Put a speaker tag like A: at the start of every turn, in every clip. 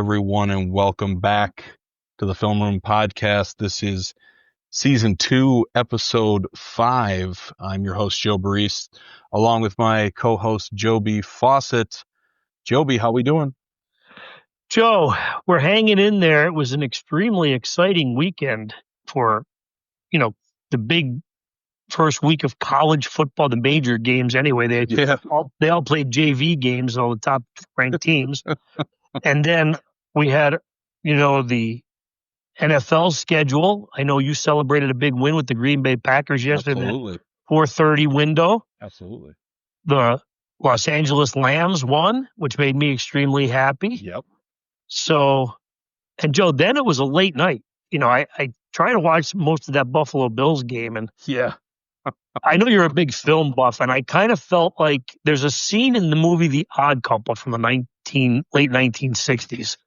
A: everyone, and welcome back to the Film Room Podcast. This is Season 2, Episode 5. I'm your host, Joe Baress, along with my co-host, Joby Fawcett. Joby, how we doing?
B: Joe, we're hanging in there. It was an extremely exciting weekend for, the big first week of college football, the major games anyway. They all played JV games, all the top ranked teams. And then we had, the NFL schedule. I know you celebrated a big win with the Green Bay Packers yesterday.
A: Absolutely.
B: 4:30 window.
A: Absolutely.
B: The Los Angeles Lambs won, which made me extremely happy.
A: Yep.
B: So, and Joe, then it was a late night. I tried to watch most of that Buffalo Bills game, and
A: Yeah.
B: I know you're a big film buff, and I kind of felt like there's a scene in the movie The Odd Couple from the late 1960s.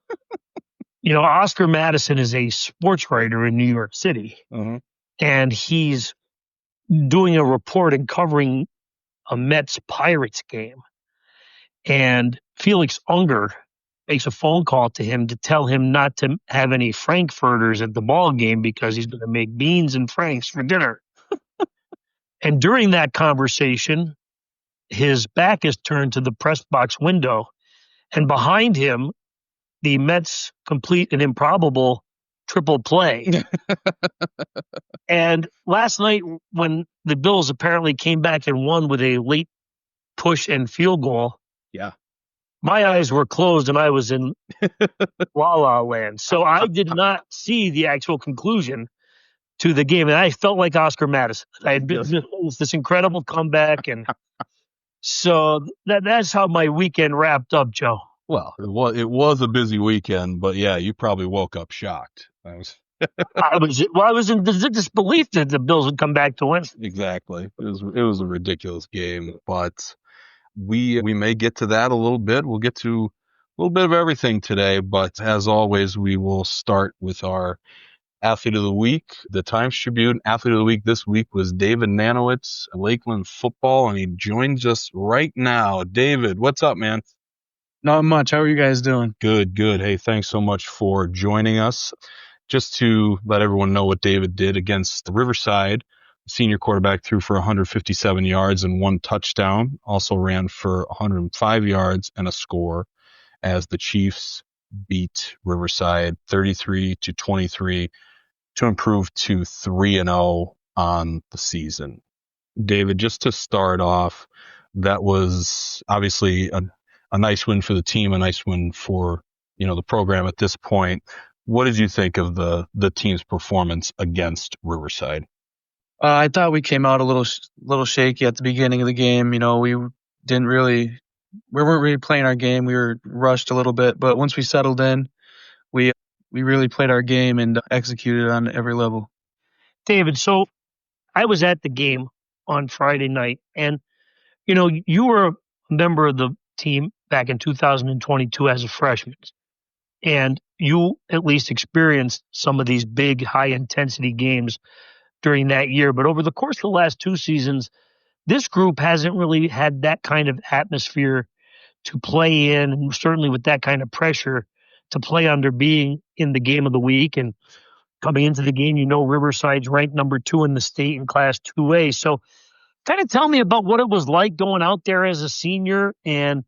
B: Oscar Madison is a sports writer in New York City, and he's doing a report and covering a Mets-Pirates game. And Felix Unger makes a phone call to him to tell him not to have any Frankfurters at the ball game because he's going to make beans and franks for dinner. And during that conversation, his back is turned to the press box window, and behind him, the Mets complete an improbable triple play. And last night, when the Bills apparently came back and won with a late push and field goal, my eyes were closed and I was in La La Land. So I did not see the actual conclusion to the game. And I felt like Oscar Madison. I had been this incredible comeback. And so that's how my weekend wrapped up, Joe.
A: Well, it was a busy weekend, but yeah, you probably woke up shocked.
B: I was in disbelief that the Bills would come back to win.
A: Exactly. It was a ridiculous game, but we may get to that a little bit. We'll get to a little bit of everything today, but as always, we will start with our Athlete of the Week. The Times-Tribune Athlete of the Week this week was David Naniewicz, Lakeland football, and he joins us right now. David, what's up, man?
C: Not much. How are you guys doing?
A: Good. Hey, thanks so much for joining us. Just to let everyone know what David did against Riverside, senior quarterback threw for 157 yards and 1 touchdown, also ran for 105 yards and a score as the Chiefs beat Riverside 33-23 to improve to 3-0 on the season. David, just to start off, that was obviously a nice win for the team, a nice win for, the program at this point. What did you think of the team's performance against Riverside?
C: I thought we came out a little shaky at the beginning of the game. We weren't really playing our game. We were rushed a little bit, but once we settled in, we really played our game and executed on every level.
B: David, so I was at the game on Friday night, and you were a member of the team back in 2022 as a freshman, and you at least experienced some of these big high-intensity games during that year. But over the course of the last 2 seasons, this group hasn't really had that kind of atmosphere to play in, and certainly with that kind of pressure to play under, being in the game of the week. And coming into the game, Riverside's ranked number 2 in the state in Class 2A. So kind of tell me about what it was like going out there as a senior and,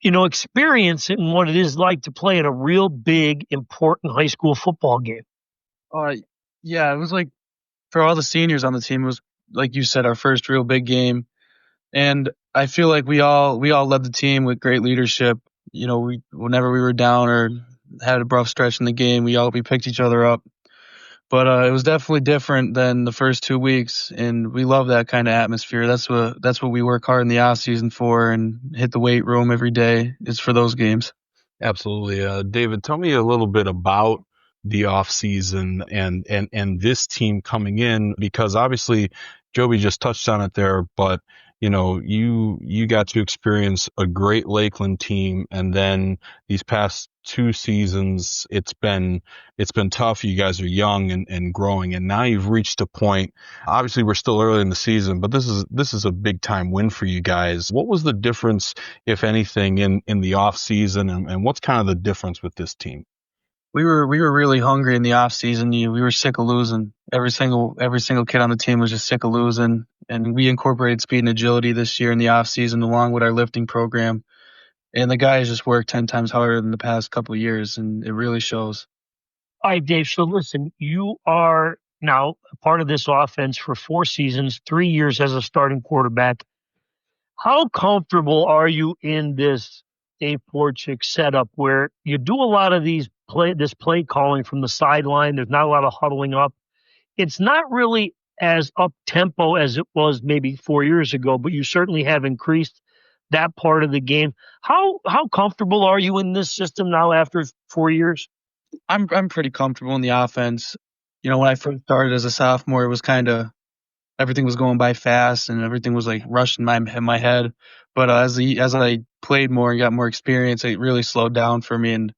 B: experiencing what it is like to play in a real big, important high school football game.
C: Yeah, it was like, for all the seniors on the team, it was, like you said, our first real big game. And I feel like we all led the team with great leadership. Whenever we were down or had a rough stretch in the game, we picked each other up. But it was definitely different than the first 2 weeks, and we love that kind of atmosphere. That's what we work hard in the off season for, and hit the weight room every day. It's for those games.
A: Absolutely. David, tell me a little bit about the off season and this team coming in, because obviously Joby just touched on it there, but you got to experience a great Lakeland team, and then these past 2 seasons, it's been tough. You guys are young and growing, and now you've reached a point. Obviously, we're still early in the season, but this is a big time win for you guys. What was the difference, if anything, in the off season, and what's kind of the difference with this team?
C: We were really hungry in the off season. We were sick of losing. Every single kid on the team was just sick of losing, and we incorporated speed and agility this year in the off season along with our lifting program. And the guys just worked 10 times harder than the past couple of years, and it really shows.
B: All right, Dave. So listen, you are now a part of this offense for 4 seasons, 3 years as a starting quarterback. How comfortable are you in this Dave Porchik setup where you do a lot of this play calling from the sideline? There's not a lot of huddling up. It's not really as up tempo as it was maybe 4 years ago, but you certainly have increased that part of the game. How comfortable are you in this system now after 4 years?
C: I'm pretty comfortable in the offense. When I first started as a sophomore, it was kind of everything was going by fast and everything was like rushing in my head. But as I played more and got more experience, it really slowed down for me. And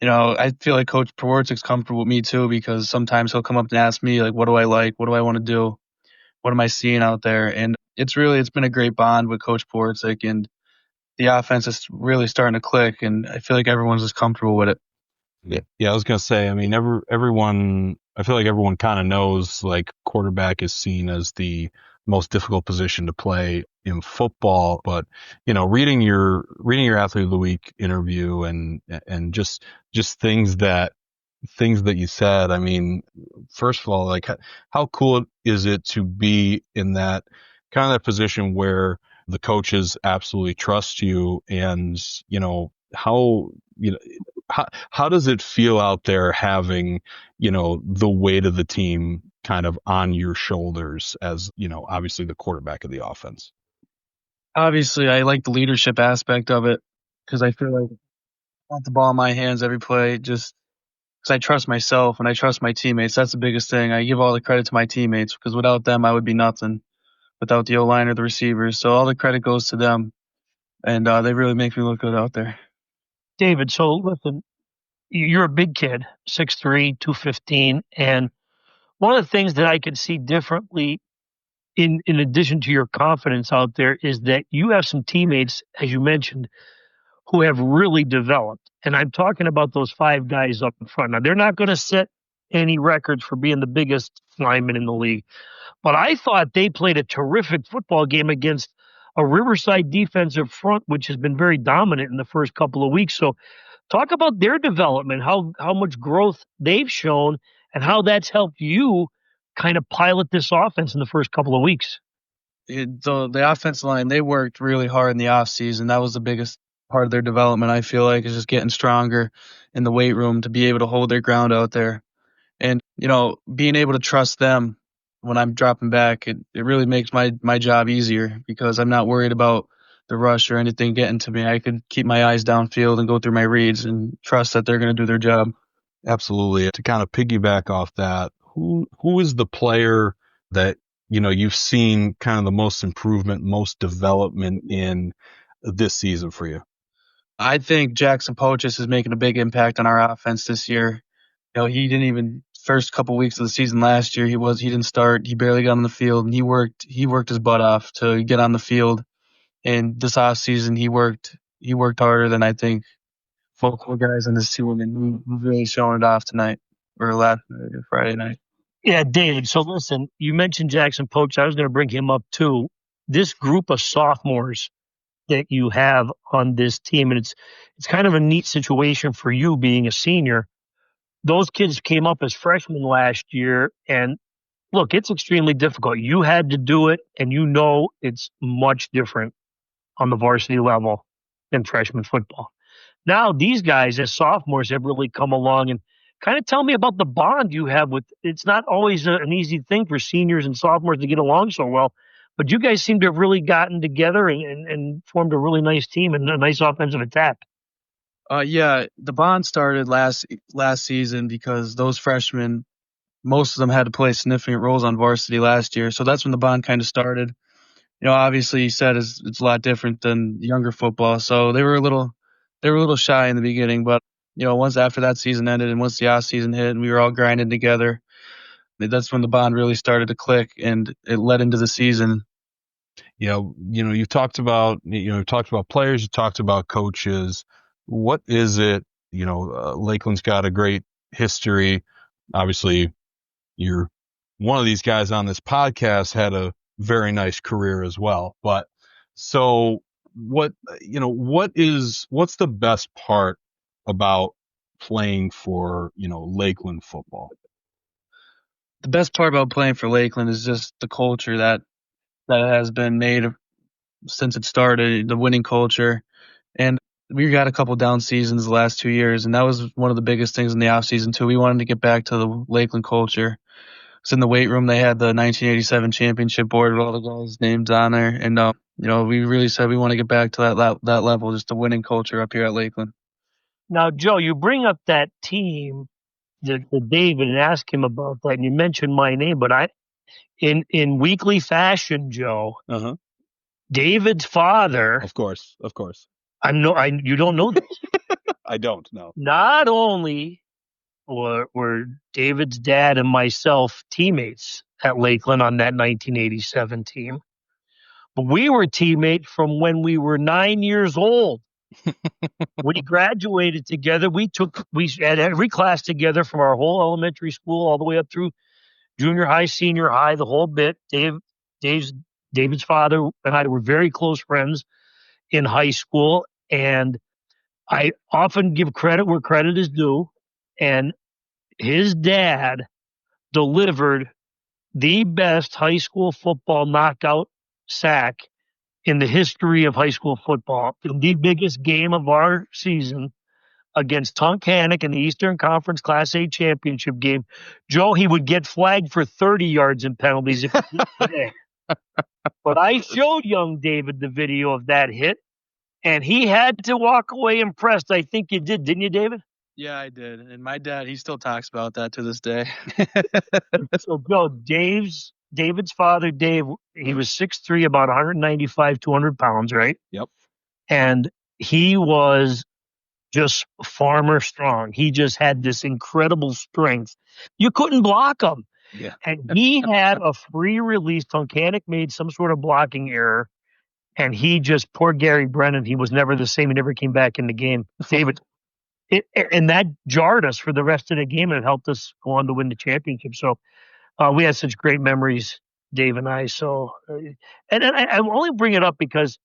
C: I feel like Coach Porchik's comfortable with me too, because sometimes he'll come up and ask me like, what do I like? What do I want to do? What am I seeing out there? And it's been a great bond with Coach Porchik, and the offense is really starting to click, and I feel like everyone's just comfortable with it.
A: Yeah, I was gonna say. I mean, everyone. I feel like everyone kind of knows like quarterback is seen as the most difficult position to play in football. But reading your athlete of the week interview and just things that you said. I mean, first of all, like how cool is it to be in that kind of that position where the coaches absolutely trust you, and how how does it feel out there having the weight of the team kind of on your shoulders as obviously the quarterback of the offense?
C: Obviously, I like the leadership aspect of it because I feel like I want the ball in my hands every play, just because I trust myself and I trust my teammates. That's the biggest thing. I give all the credit to my teammates because without them, I would be nothing. Without the O-line or the receivers, so all the credit goes to them, and they really make me look good out there.
B: David, so listen, you're a big kid, 6'3", 215, and one of the things that I could see differently in addition to your confidence out there is that you have some teammates, as you mentioned, who have really developed. And I'm talking about those 5 guys up in front. Now, they're not going to set any records for being the biggest lineman in the league, but I thought they played a terrific football game against a Riverside defensive front, which has been very dominant in the first couple of weeks. So talk about their development, how much growth they've shown, and how that's helped you kind of pilot this offense in the first couple of weeks.
C: The offensive line, they worked really hard in the off season. That was the biggest part of their development, I feel like, is just getting stronger in the weight room to be able to hold their ground out there. And, being able to trust them when I'm dropping back, it really makes my job easier because I'm not worried about the rush or anything getting to me. I can keep my eyes downfield and go through my reads and trust that they're going to do their job.
A: Absolutely. To kind of piggyback off that, who is the player that you've seen kind of the most improvement, most development in this season for you?
C: I think Jackson Pochis is making a big impact on our offense this year. He didn't even first couple weeks of the season last year. He didn't start. He barely got on the field, and he worked his butt off to get on the field. And this off season, he worked harder than I think multiple guys on this team, and he's really showing it off tonight or last night or Friday night.
B: Yeah, David. So listen, you mentioned Jackson Pochis. I was going to bring him up too. This group of sophomores that you have on this team, and it's kind of a neat situation for you being a senior. Those kids came up as freshmen last year, and look, it's extremely difficult. You had to do it, and it's much different on the varsity level than freshman football. Now, these guys as sophomores have really come along, and kind of tell me about the bond you have with. It's not always an easy thing for seniors and sophomores to get along so well, but you guys seem to have really gotten together and formed a really nice team and a nice offensive attack.
C: Yeah, the bond started last season because those freshmen, most of them had to play significant roles on varsity last year. So that's when the bond kind of started. obviously he said it's a lot different than younger football. So they were a little shy in the beginning, but once after that season ended and once the off season hit and we were all grinding together, that's when the bond really started to click and it led into the season.
A: You talked about players, you talked about coaches. What is it? Lakeland's got a great history. Obviously, you're one of these guys on this podcast had a very nice career as well. But so what's the best part about playing for, Lakeland football?
C: The best part about playing for Lakeland is just the culture that has been made since it started, the winning culture. And we got a couple down seasons the last 2 years, and that was one of the biggest things in the off season too. We wanted to get back to the Lakeland culture. It's in the weight room. They had the 1987 championship board with all the guys' names on there, and we really said we want to get back to that level, just the winning culture up here at Lakeland.
B: Now, Joe, you bring up that team, the David, and ask him about that, and you mentioned my name, but in weekly fashion, Joe, David's father.
A: Of course.
B: You don't know this.
A: I don't know.
B: Not only were David's dad and myself teammates at Lakeland on that 1987 team, but we were teammates from when we were 9 years old. We graduated together. We had every class together from our whole elementary school all the way up through junior high, senior high, the whole bit. David's father and I were very close friends in high school, and I often give credit where credit is due. And his dad delivered the best high school football knockout sack in the history of high school football. The biggest game of our season against Tunkhannock in the Eastern Conference Class A championship game. Joe, he would get flagged for 30 yards in penalties if he did today. But I showed young David the video of that hit, and he had to walk away impressed. I think you did, didn't you, David?
C: Yeah, I did. And my dad, he still talks about that to this day.
B: So, Joe, David's father, Dave, he was 6'3", about 195, 200 pounds, right?
A: Yep.
B: And he was just farmer strong. He just had this incredible strength. You couldn't block him.
A: Yeah.
B: And he had a free release. Tunkhannock made some sort of blocking error. And poor Gary Brennan, he was never the same. He never came back in the game. David, and that jarred us for the rest of the game, and it helped us go on to win the championship. So we had such great memories, Dave and I. So, and I only bring it up because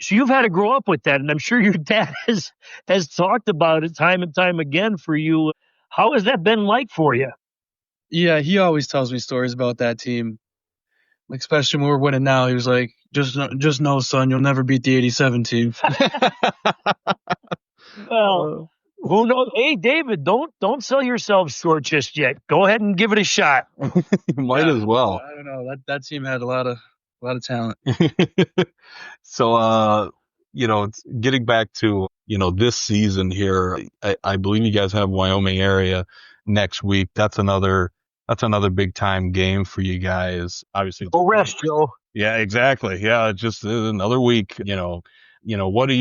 B: you've had to grow up with that, and I'm sure your dad has talked about it time and time again for you. How has that been like for you?
C: Yeah, he always tells me stories about that team. Like, especially when we're winning now, he was like, just know, son, you'll never beat the 87 team.
B: Well, who knows? Hey, David, don't sell yourself short just yet. Go ahead and give it a shot.
A: You might as well.
C: I don't know. That team had a lot of talent.
A: So, getting back to, this season here, I believe you guys have Wyoming area next week. That's another big time game for you guys. Obviously.
B: Go rest, Joe.
A: Yeah, exactly. Yeah. Just another week, what do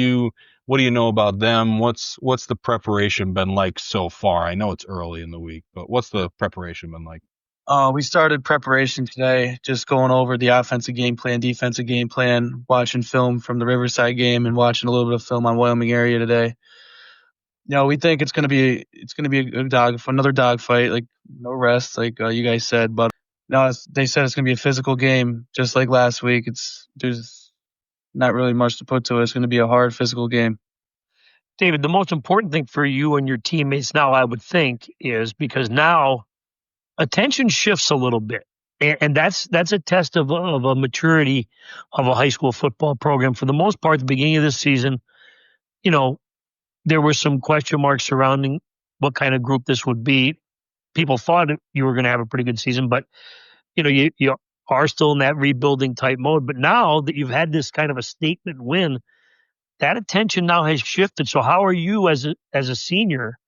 A: you know about them? What's the preparation been like so far? I know it's early in the week, but what's the preparation been like?
C: We started preparation today, just going over the offensive game plan, defensive game plan, watching film from the Riverside game, and watching a little bit of film on Wyoming area today. We think it's gonna be another dogfight, like no rest, like you guys said. But no, they said it's gonna be a physical game, just like last week. There's not really much to put to it. It's gonna be a hard physical game.
B: David, the most important thing for you and your teammates now, I would think, is because now attention shifts a little bit. And that's a test of a maturity of a high school football program. For the most part, at the beginning of this season, there were some question marks surrounding what kind of group this would be. People thought you were going to have a pretty good season, but you are still in that rebuilding type mode. But now that you've had this kind of a statement win, that attention now has shifted. So how are you as a senior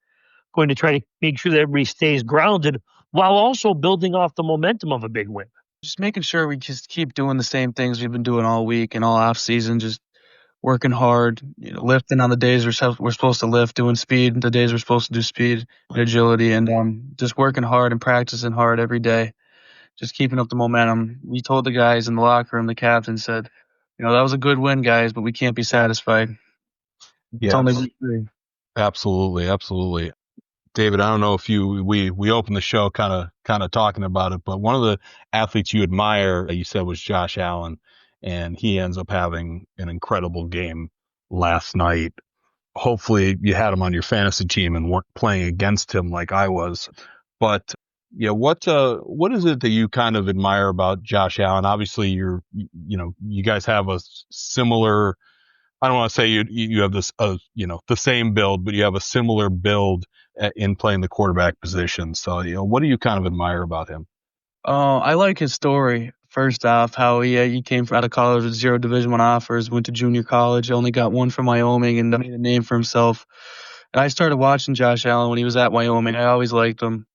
B: going to try to make sure that everybody stays grounded while also building off the momentum of a big win?
C: just making sure we just keep doing the same things we've been doing all week and all off season, just working hard, lifting on the days we're supposed to lift, doing speed the days we're supposed to do speed and agility, and just working hard and practicing hard every day, just keeping up the momentum. We told the guys in the locker room, the captain said, that was a good win, guys, but we can't be satisfied. It's
A: Yeah,
C: only week 3.
A: absolutely, absolutely. David, I don't know if we opened the show kind of talking about it, but one of the athletes you admire, you said, was Josh Allen, and he ends up having an incredible game last night. Hopefully you had him on your fantasy team and weren't playing against him like I was. But yeah, what is it that you kind of admire about Josh Allen? Obviously you guys have a similar, I don't want to say you have this, the same build, but you have a similar build in playing the quarterback position. So, what do you kind of admire about him?
C: I like his story. First off, how he came out of college with 0 Division I offers, went to junior college, only got 1 from Wyoming, and made a name for himself. And I started watching Josh Allen when he was at Wyoming. I always liked him.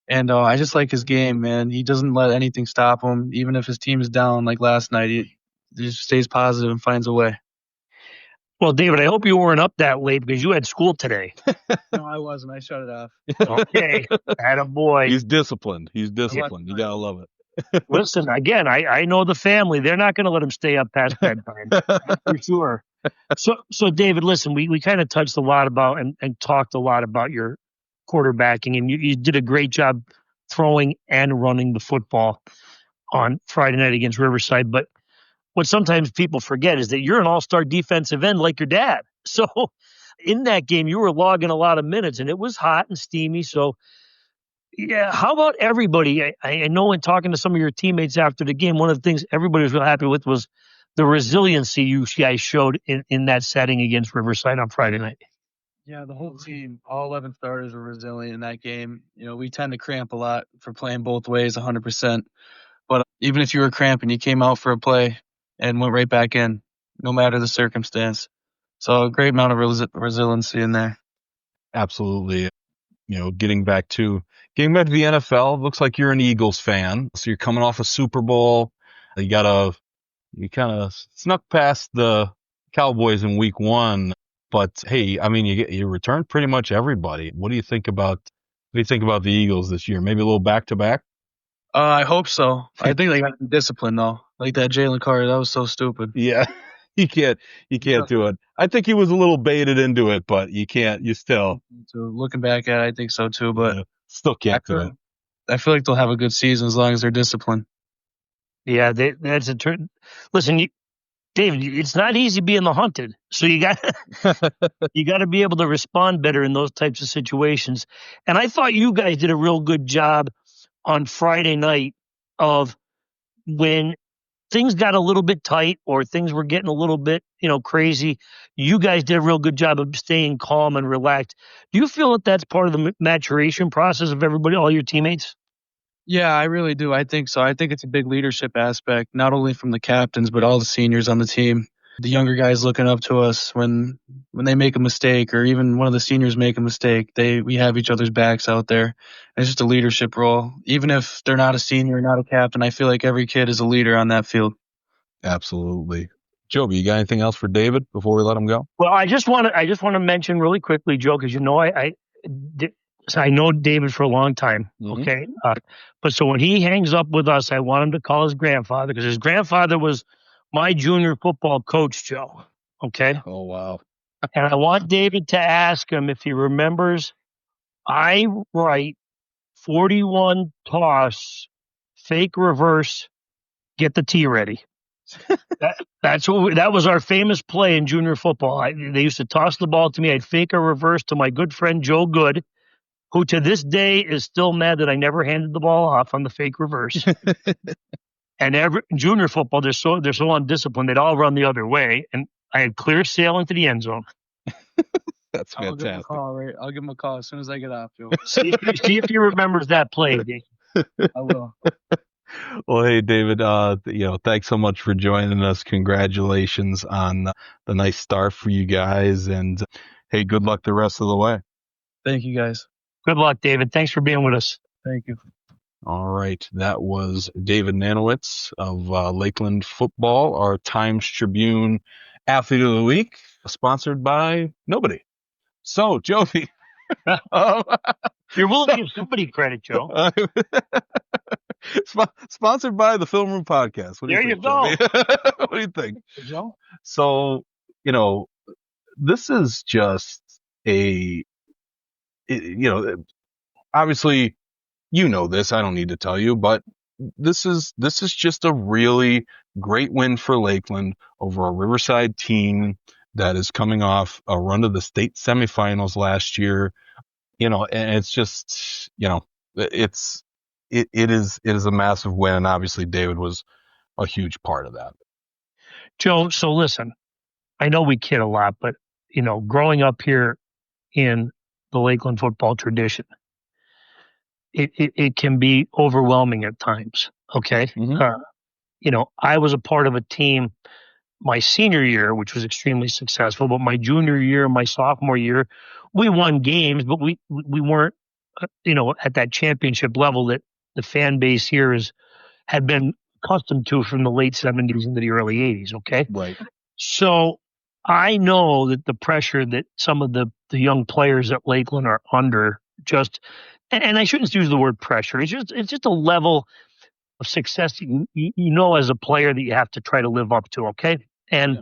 C: And I just like his game, man. He doesn't let anything stop him. Even if his team is down like last night, he just stays positive and finds a way.
B: Well, David, I hope you weren't up that late because you had school today.
C: No, I wasn't. I shut it off.
B: Okay. Attaboy.
A: He's disciplined. You got to love it.
B: Listen, again, I know the family. They're not going to let him stay up past bedtime. For sure. So David, listen, we kind of touched a lot about and talked a lot about your quarterbacking, and you did a great job throwing and running the football on Friday night against Riverside. But what sometimes people forget is that you're an all-star defensive end like your dad. So in that game, you were logging a lot of minutes, and it was hot and steamy. So, yeah, how about everybody? I know in talking to some of your teammates after the game, one of the things everybody was real happy with was the resiliency you guys showed in that setting against Riverside on Friday night.
C: Yeah, the whole team, all 11 starters were resilient in that game. We tend to cramp a lot for playing both ways 100%. But even if you were cramping, you came out for a play and went right back in, no matter the circumstance. So a great amount of resiliency in there.
A: Absolutely. Getting back to the NFL, looks like you're an Eagles fan. So you're coming off a Super Bowl. You kind of snuck past the Cowboys in week 1. But hey, I mean, you returned pretty much everybody. What do you think about the Eagles this year? Maybe a little back-to-back?
C: I hope so. I think they got some discipline though. Like that Jalen Carter, that was so stupid.
A: Yeah, you can't do it. I think he was a little baited into it, but you still.
C: So looking back at it, I think so too. But
A: still can't do it.
C: I feel like they'll have a good season as long as they're disciplined.
B: Yeah, that's a turn. Listen, David, it's not easy being the hunted, so you got to be able to respond better in those types of situations. And I thought you guys did a real good job on Friday night of when things got a little bit tight or things were getting a little bit, crazy. You guys did a real good job of staying calm and relaxed. Do you feel that that's part of the maturation process of everybody, all your teammates?
C: Yeah, I really do. I think so. I think it's a big leadership aspect, not only from the captains, but all the seniors on the team. The younger guys looking up to us when they make a mistake, or even one of the seniors make a mistake, we have each other's backs out there. It's just a leadership role. Even if they're not a senior, not a captain, I feel like every kid is a leader on that field.
A: Absolutely. Joby, you got anything else for David before we let him go?
B: Well, I just want to mention really quickly, Joe, because I know David for a long time, okay? But so when he hangs up with us, I want him to call his grandfather, because his grandfather was my junior football coach, Joe, okay?
A: Oh, wow.
B: And I want David to ask him if he remembers, I write 41 toss, fake reverse, get the tee ready. That was our famous play in junior football. They used to toss the ball to me. I'd fake a reverse to my good friend Joe Good, who to this day is still mad that I never handed the ball off on the fake reverse. And every junior football, they're so undisciplined. They'd all run the other way, and I had clear sail into the end zone.
A: That's fantastic.
C: I'll give him a call as soon as I get off, Joe.
B: See if he remembers that play, Dave.
C: I will.
A: Well, hey, David, thanks so much for joining us. Congratulations on the nice start for you guys. And hey, good luck the rest of the way.
C: Thank you, guys.
B: Good luck, David. Thanks for being with us.
C: Thank you.
A: All right. That was David Naniewicz of Lakeland Football, our Times-Tribune Athlete of the Week, sponsored by nobody. So, Joby.
B: You're willing to give somebody credit, Joe.
A: Sponsored by the Film Room Podcast. What do
B: There
A: you think,
B: you go.
A: Joby? What do you think?
B: Joe?
A: So, this is just obviously, this, I don't need to tell you, but this is just a really great win for Lakeland over a Riverside team that is coming off a run to the state semifinals last year. And it's just, it is a massive win. And obviously David was a huge part of that.
B: Joe, so listen, I know we kid a lot, but growing up here in the Lakeland football tradition, it can be overwhelming at times. Okay.
A: Mm-hmm.
B: I was a part of a team my senior year, which was extremely successful, but my junior year and my sophomore year, we won games, but we weren't, at that championship level that the fan base here had been accustomed to from the late 70s into the early 80s. Okay.
A: Right.
B: So I know that the pressure that some of the young players at Lakeland are under and I shouldn't use the word pressure. It's just a level of success as a player that you have to try to live up to. Okay. And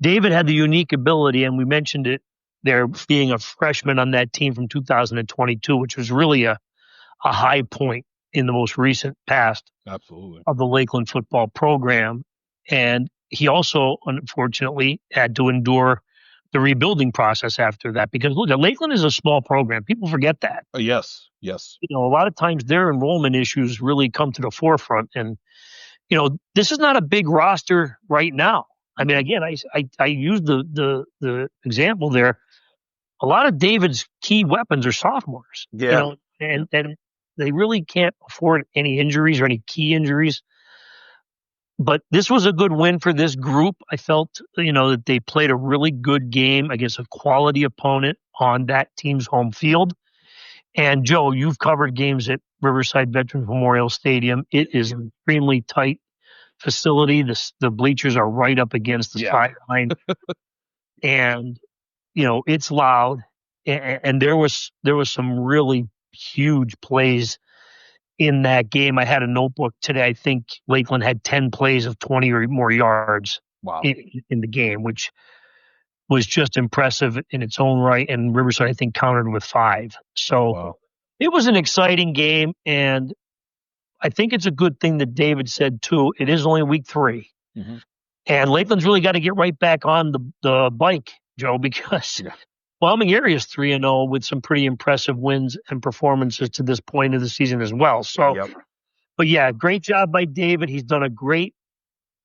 B: David had the unique ability, and we mentioned it there, being a freshman on that team from 2022, which was really a high point in the most recent past
A: Absolutely.
B: of the Lakeland football program. And he also, unfortunately, had to endure the rebuilding process after that, because look, Lakeland is a small program. People forget that.
A: Yes.
B: A lot of times their enrollment issues really come to the forefront, and this is not a big roster right now. I mean, again, I used the example there. A lot of David's key weapons are sophomores.
A: Yeah.
B: And they really can't afford any injuries or any key injuries. But this was a good win for this group. I felt, that they played a really good game against a quality opponent on that team's home field. And Joe, you've covered games at Riverside Veterans Memorial Stadium. It is an extremely tight facility. The bleachers are right up against the sideline, and it's loud. And there was some really huge plays in that game. I had a notebook today. I think Lakeland had 10 plays of 20 or more yards in the game, which was just impressive in its own right. And Riverside, I think, countered with 5. So It was an exciting game. And I think it's a good thing that David said, too. It is only week 3.
A: Mm-hmm.
B: And Lakeland's really got to get right back on the bike, Joe, because Wyoming area is 3-0 with some pretty impressive wins and performances to this point of the season as well. So, But yeah, great job by David. He's done a great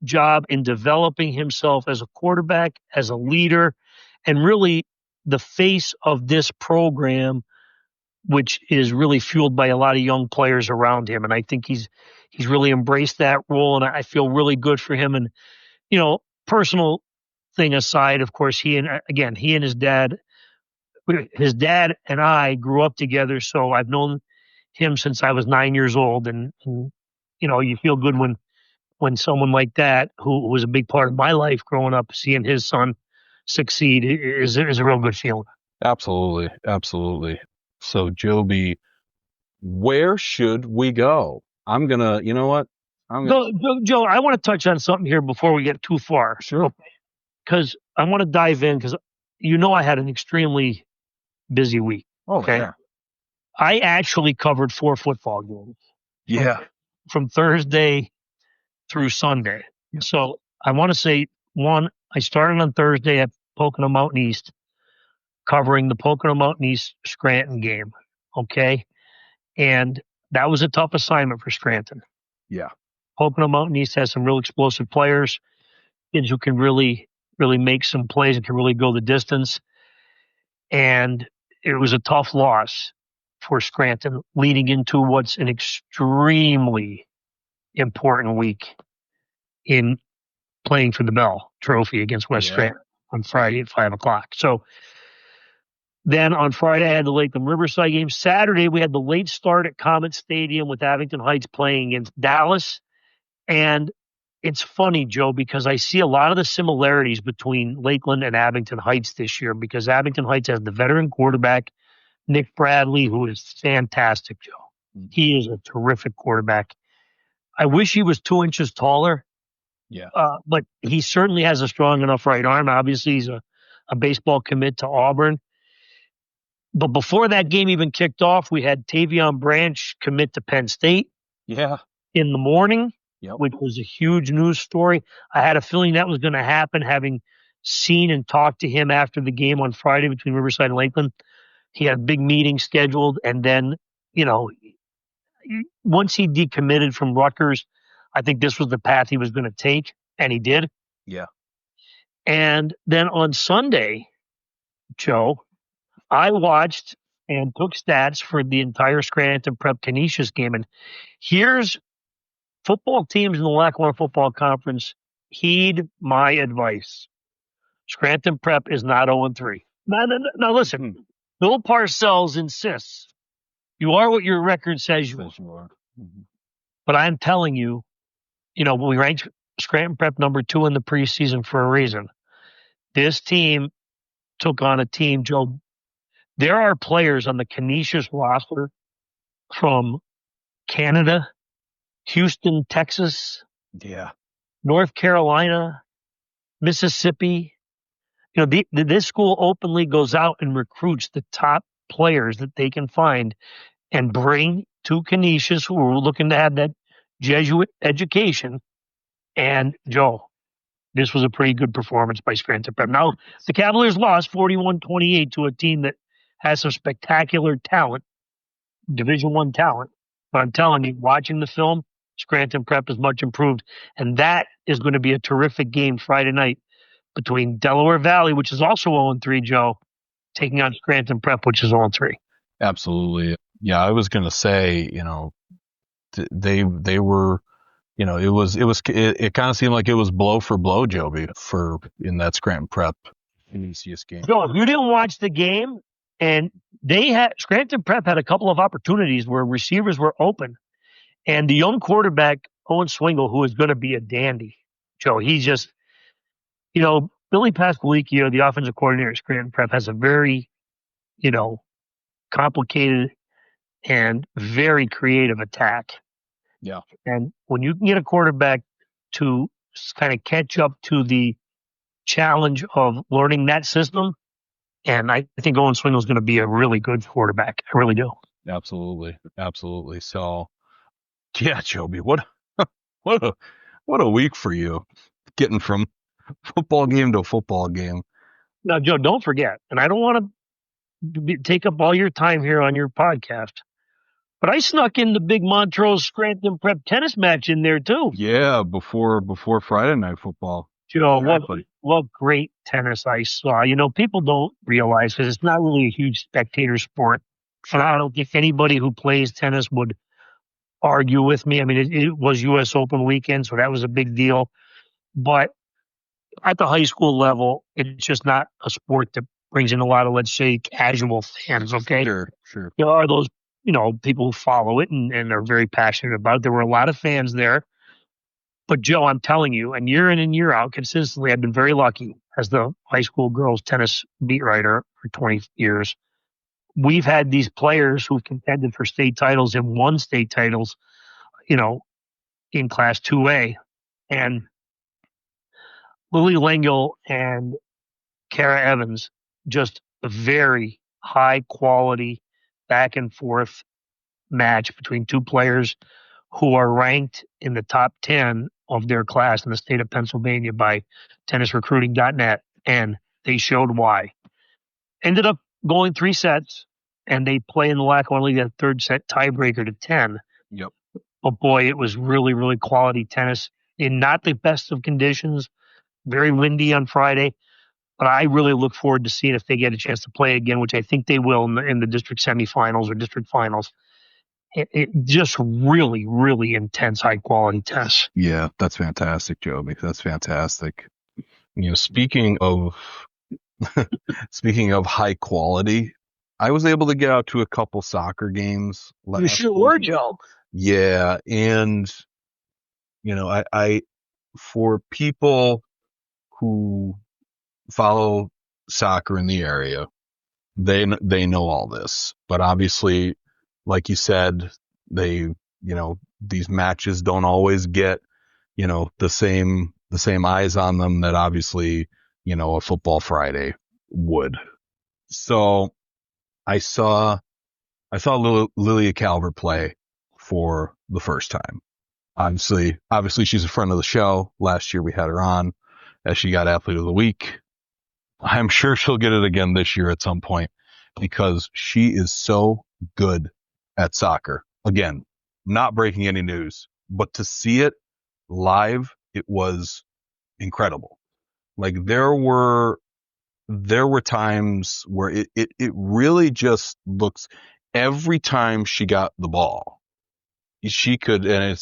B: job in developing himself as a quarterback, as a leader, and really the face of this program, which is really fueled by a lot of young players around him. And I think he's really embraced that role, and I feel really good for him. And, personal thing aside, of course, he and his dad and I grew up together. So I've known him since I was 9 years old. And you feel good when someone like that, who was a big part of my life growing up, seeing his son succeed is a real good feeling.
A: Absolutely. Absolutely. So, Joby, where should we go? I'm going to, you know what?
B: Joe, I want to touch on something here before we get too far.
A: Sure.
B: Because I want to dive in, because I had an extremely busy week.
A: Okay. Yeah.
B: I actually covered 4 football games.
A: Yeah.
B: From Thursday through Sunday.
A: Yeah.
B: So I want to say, one, I started on Thursday at Pocono Mountain East, covering the Pocono Mountain East Scranton game. Okay. And that was a tough assignment for Scranton.
A: Yeah.
B: Pocono Mountain East has some real explosive players, kids who can really, really make some plays and can really go the distance. And it was a tough loss for Scranton leading into what's an extremely important week in playing for the Bell Trophy against West Scranton on Friday at 5:00. So Then on Friday, I had the Lakeland Riverside game. Saturday, we had the late start at Comet Stadium with Abington Heights playing against Dallas. And it's funny, Joe, because I see a lot of the similarities between Lakeland and Abington Heights this year, because Abington Heights has the veteran quarterback, Nick Bradley, who is fantastic, Joe. He is a terrific quarterback. I wish he was 2 inches taller.
A: Yeah.
B: But he certainly has a strong enough right arm. Obviously, he's a baseball commit to Auburn. But before that game even kicked off, we had Tavion Branch commit to Penn State.
A: Yeah.
B: In the morning,
A: yep.
B: Which was a huge news story. I had a feeling that was going to happen, having seen and talked to him after the game on Friday between Riverside and Lakeland. He had a big meeting scheduled, and then, once he decommitted from Rutgers, I think this was the path he was going to take, and he did.
A: Yeah.
B: And then on Sunday, Joe, I watched and took stats for the entire Scranton Prep Canisius game. And here's football teams in the Lackawanna Football Conference. Heed my advice. Scranton Prep is not 0-3. Now listen, Bill Parcells insists you are what your record says you are. Mm-hmm. But I'm telling you, we ranked Scranton Prep number 2 in the preseason for a reason. This team took on a team, Joe. There are players on the Canisius roster from Canada, Houston, Texas, North Carolina, Mississippi. This school openly goes out and recruits the top players that they can find and bring to Canisius, who are looking to have that Jesuit education. And, Joe, this was a pretty good performance by Scranton Prep. Now, the Cavaliers lost 41-28 to a team that has some spectacular talent, Division I talent. But I'm telling you, watching the film, Scranton Prep is much improved. And that is going to be a terrific game Friday night between Delaware Valley, which is also 0-3, Joe, taking on Scranton Prep, which is 0-3.
A: Absolutely. Yeah, I was going to say, they were, it kind of seemed like it was blow for blow, Joby, in that Scranton Prep Canisius game.
B: Joe, if you didn't watch the game, and Scranton Prep had a couple of opportunities where receivers were open, and the young quarterback, Owen Swingle, who is going to be a dandy, Joe, he's just, Billy Pasqualicchio, the offensive coordinator at Scranton Prep, has a very, complicated and very creative attack.
A: Yeah.
B: And when you can get a quarterback to kind of catch up to the challenge of learning that system, and I think Owen Swingle is going to be a really good quarterback. I really do.
A: Absolutely. Absolutely. So, yeah, Joby, what a week for you, getting from football game to football game.
B: Now, Joe, don't forget, and I don't want to take up all your time here on your podcast, but I snuck in the big Montrose Scranton Prep tennis match in there too.
A: Yeah, before Friday night football.
B: Joe, what great tennis I saw. People don't realize, because it's not really a huge spectator sport. And I don't think anybody who plays tennis would argue with me. I mean, it was U.S. Open weekend, so that was a big deal. But at the high school level, it's just not a sport that brings in a lot of, let's say, casual fans, okay?
A: Sure.
B: There are those, people who follow it and are very passionate about it. There were a lot of fans there. But, Joe, I'm telling you, and year in and year out, consistently, I've been very lucky as the high school girls tennis beat writer for 20 years. We've had these players who've contended for state titles and won state titles, in Class 2A. And Lily Lengel and Kara Evans, just a very high quality back and forth match between two players who are ranked in the top 10 of their class in the state of Pennsylvania by tennisrecruiting.net. And they showed why. Ended up going 3 sets, and they play in the Lackawanna League, that third set tiebreaker to 10.
A: Yep.
B: But boy, it was really, really quality tennis in not the best of conditions. Very windy on Friday. But I really look forward to seeing if they get a chance to play again, which I think they will in the district semifinals or district finals. It just really, really intense, high-quality tennis.
A: Yeah, that's fantastic, Joby. That's fantastic. Speaking of speaking of high quality, I was able to get out to a couple soccer games
B: You
A: last
B: sure
A: week.
B: were, Joe.
A: Yeah, and I for people who follow soccer in the area, they know all this, but obviously, like you said, these matches don't always get the same eyes on them that obviously a football Friday would. So I saw Lilia Calvert play for the first time. Obviously she's a friend of the show. Last year we had her on as she got Athlete of the Week. I'm sure she'll get it again this year at some point because she is so good at soccer. Again, not breaking any news, but to see it live, it was incredible. Like there were times where it really just looks, every time she got the ball, she could, and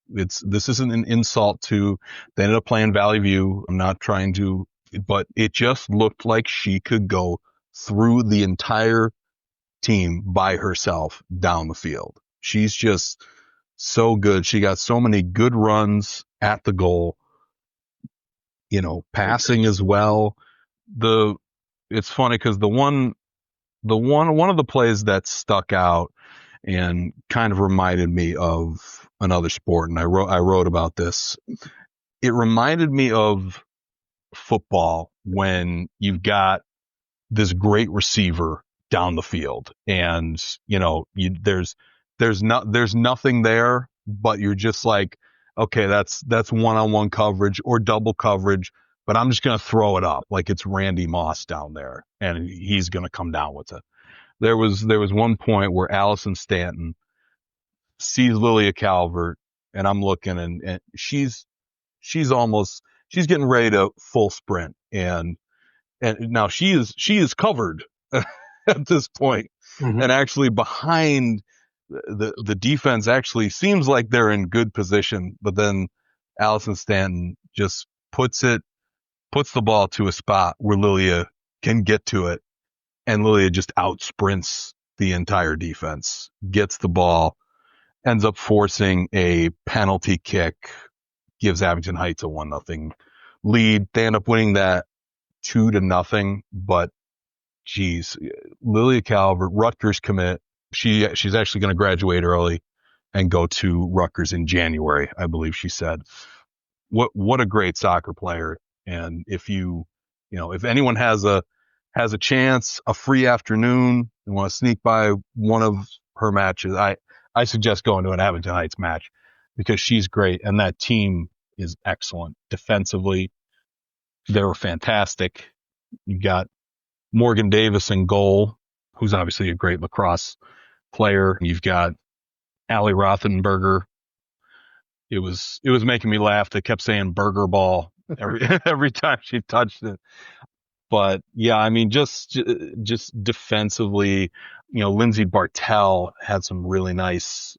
A: this isn't an insult to, they ended up playing Valley View. I'm not trying to, but it just looked like she could go through the entire team by herself down the field. She's just so good. She got so many good runs at the goal, passing as well. It's funny because one of the plays that stuck out and kind of reminded me of another sport, and I wrote about this. It reminded me of football when you've got this great receiver down the field, and there's nothing there, but you're just like, okay, that's one-on-one coverage or double coverage, but I'm just gonna throw it up like it's Randy Moss down there, and he's gonna come down with it. There was one point where Allison Stanton sees Lilia Calvert, and I'm looking, and she's getting ready to full sprint, and now she is covered at this point, and actually behind the defense actually seems like they're in good position, but then Allison Stanton just puts the ball to a spot where Lilia can get to it, and Lilia just out sprints the entire defense, gets the ball, ends up forcing a penalty kick, gives Abington Heights a 1-0 lead. They end up winning that 2-0, but geez, Lilia Calvert, Rutgers commit. She's actually going to graduate early and go to Rutgers in January, I believe she said. What a great soccer player. And if if anyone has a chance, a free afternoon, and want to sneak by one of her matches, I suggest going to an Abington Heights match because she's great, and that team is excellent. Defensively, they were fantastic. You got Morgan Davis in goal, who's obviously a great lacrosse player. You've got Allie Rothenberger. It was making me laugh. They kept saying burger ball every time she touched it. But yeah, I mean, just defensively, Lindsay Bartell had some really nice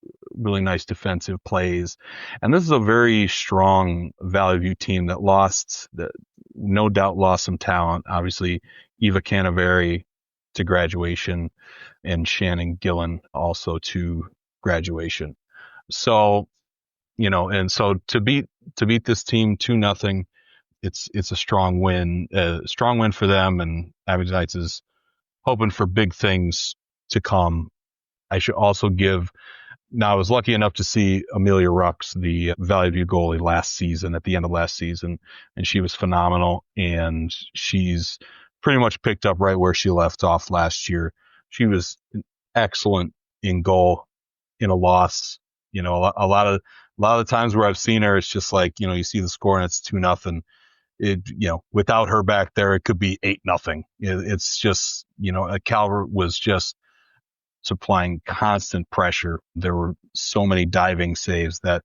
A: defensive plays. And this is a very strong Valley View team that no doubt lost some talent. Obviously, Eva Canaveri to graduation and Shannon Gillen also to graduation. So, and so to beat this team 2-0, it's a strong win for them, and Abington Heights is hoping for big things to come. I should also now I was lucky enough to see Amelia Rux, the Valley View goalie at the end of last season, and she was phenomenal, and she's pretty much picked up right where she left off last year. She was excellent in goal in a loss. A lot of the times where I've seen her, it's just like, you see the score and it's 2-0. Without her back there, it could be 8-0. It's just, Calvert was just supplying constant pressure. There were so many diving saves that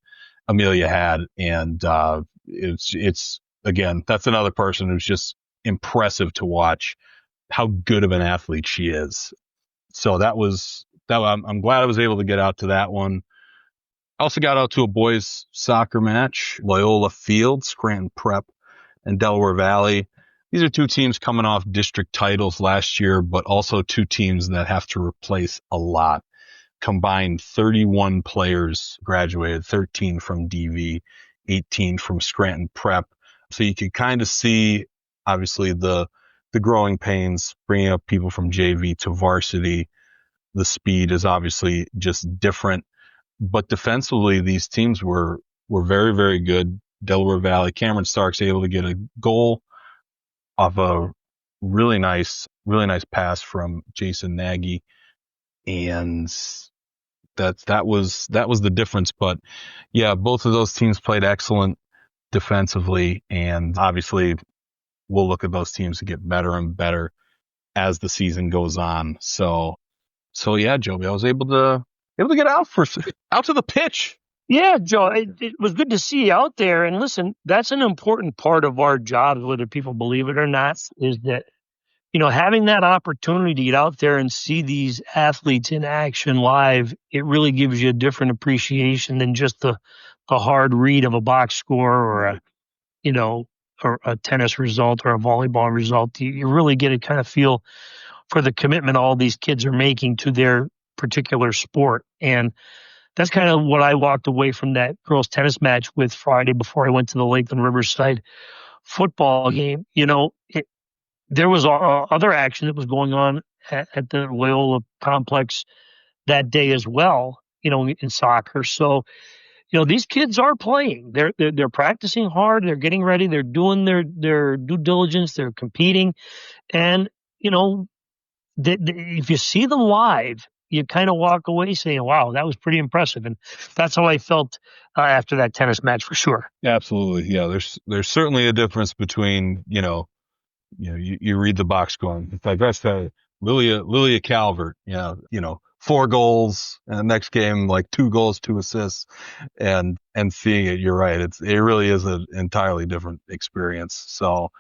A: Amelia had. And, it's again, that's another person who's just impressive to watch how good of an athlete she is. So I'm glad I was able to get out to that one. I also got out to a boys soccer match, Loyola Field, Scranton Prep, and Delaware Valley. these are two teams coming off district titles last year, but also two teams that have to replace a lot. Combined 31 players graduated, 13 from DV, 18 from Scranton Prep. So you can kind of see, obviously, the growing pains, bringing up people from JV to varsity. The speed is obviously just different. But defensively, these teams were very, very good. Delaware Valley, Cameron Starks able to get a goal off a really nice pass from Jason Nagy. And that was the difference. But yeah, both of those teams played excellent defensively, and obviously we'll look at those teams to get better and better as the season goes on. So yeah, Joby, I was able to get out to the pitch.
B: Yeah, Joe, it was good to see you out there. And listen, that's an important part of our job, whether people believe it or not, is that, having that opportunity to get out there and see these athletes in action live, it really gives you a different appreciation than just the hard read of a box score or or a tennis result or a volleyball result. You really get a kind of feel for the commitment all these kids are making to their particular sport. And that's kind of what I walked away from that girls tennis match with Friday before I went to the Lakeland Riverside football game. There was other action that was going on at the Loyola complex that day as well, in soccer. So, these kids are playing. They're practicing hard. They're getting ready. They're doing their due diligence. They're competing. And, if you see them live, you kind of walk away saying, wow, that was pretty impressive. And that's how I felt after that tennis match for sure.
A: Absolutely. Yeah. There's certainly a difference between, you read the box score. In fact, that's Lilia Calvert, 4 goals, and the next game, like 2 goals, 2 assists, and seeing it, you're right. It really is an entirely different experience. So,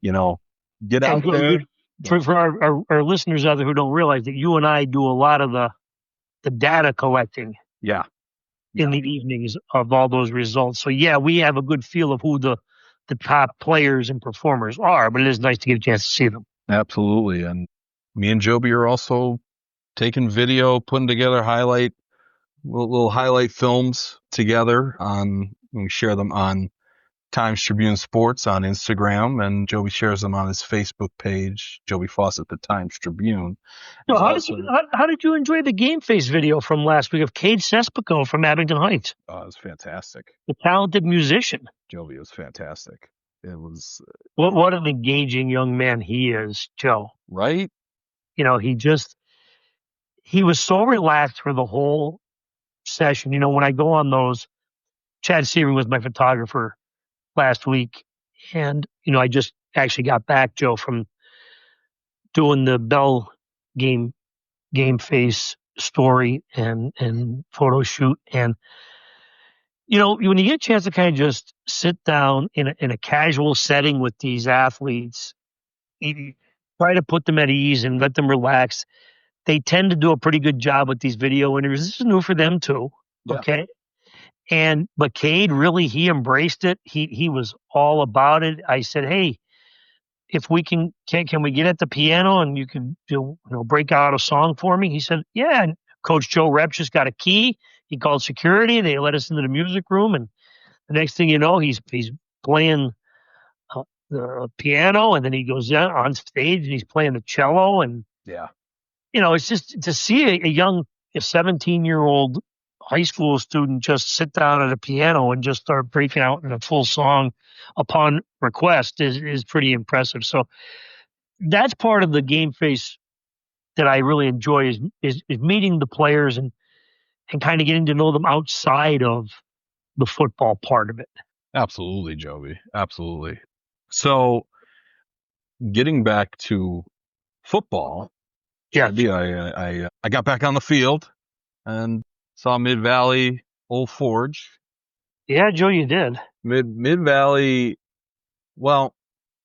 A: get out there.
B: For our listeners out there who don't realize that you and I do a lot of the data collecting.
A: Yeah.
B: In the evenings of all those results. So yeah, we have a good feel of who the top players and performers are, but it is nice to get a chance to see them.
A: Absolutely. And me and Joby are also taking video, putting together little highlight films together we share them on Times-Tribune Sports on Instagram, and Joby shares them on his Facebook page, Joby Fawcett, the Times-Tribune.
B: So how did you enjoy the game face video from last week of Cade Sespico from Abington Heights?
A: Oh, it was fantastic.
B: The talented musician.
A: Joby was fantastic. It was.
B: What an engaging young man he is, Joe.
A: Right?
B: He was so relaxed for the whole session. When I go on those, Chad Searing was my photographer last week. And, I just actually got back, Joe, from doing the Bell game face story and photo shoot. And, when you get a chance to kind of just sit down in a casual setting with these athletes, you try to put them at ease and let them relax. They tend to do a pretty good job with these video interviews. This is new for them too.
A: Yeah.
B: Okay. But Cade really, he embraced it. He was all about it. I said, hey, if we can we get at the piano and you can break out a song for me? He said, yeah. And Coach Joe Rep just got a key. He called security. They let us into the music room. And the next thing you know, he's playing the piano, and then he goes on stage and he's playing the cello. And,
A: yeah,
B: it's just to see a young 17-year-old high school student just sit down at a piano and just start breaking out in a full song upon request is pretty impressive. So that's part of the game face that I really enjoy is meeting the players and kind of getting to know them outside of the football part of it.
A: Absolutely, Joby. Absolutely. So getting back to football,
B: yeah,
A: I got back on the field and saw Mid-Valley Old Forge.
B: Yeah, Joe, you did.
A: Mid-Valley, well,